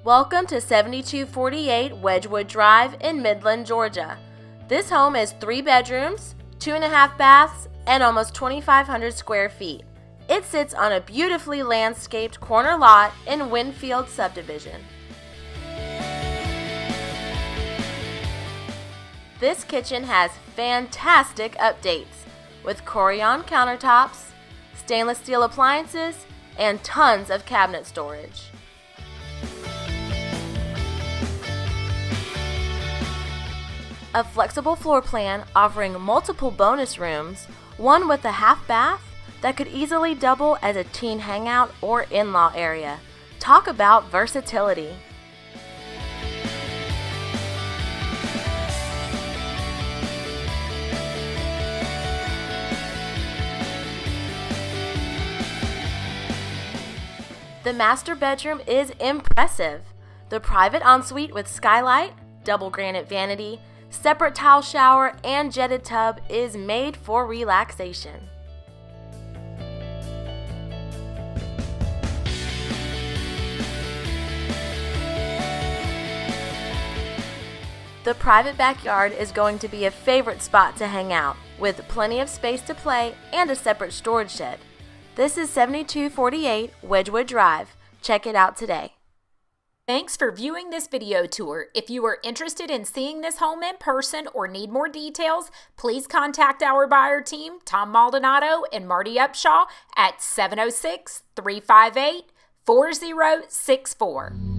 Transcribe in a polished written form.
Welcome to 7248 Wedgewood Drive in Midland, Georgia. This home is 3 bedrooms, 2.5 baths, and almost 2,500 square feet. It sits on a beautifully landscaped corner lot in Wynfield subdivision. This kitchen has fantastic updates with Corian countertops, stainless steel appliances, and tons of cabinet storage. A flexible floor plan offering multiple bonus rooms, one with a half bath that could easily double as a teen hangout or in-law area. Talk about versatility. The master bedroom is impressive. The private ensuite with skylight, double granite vanity, separate tile shower, and jetted tub is made for relaxation. The private backyard is going to be a favorite spot to hang out, with plenty of space to play and a separate storage shed. This is 7248 Wedgewood Drive. Check it out today. Thanks for viewing this video tour. If you are interested in seeing this home in person or need more details, please contact our buyer team, Tom Maldonado and Marty Upshaw at 706-358-4064.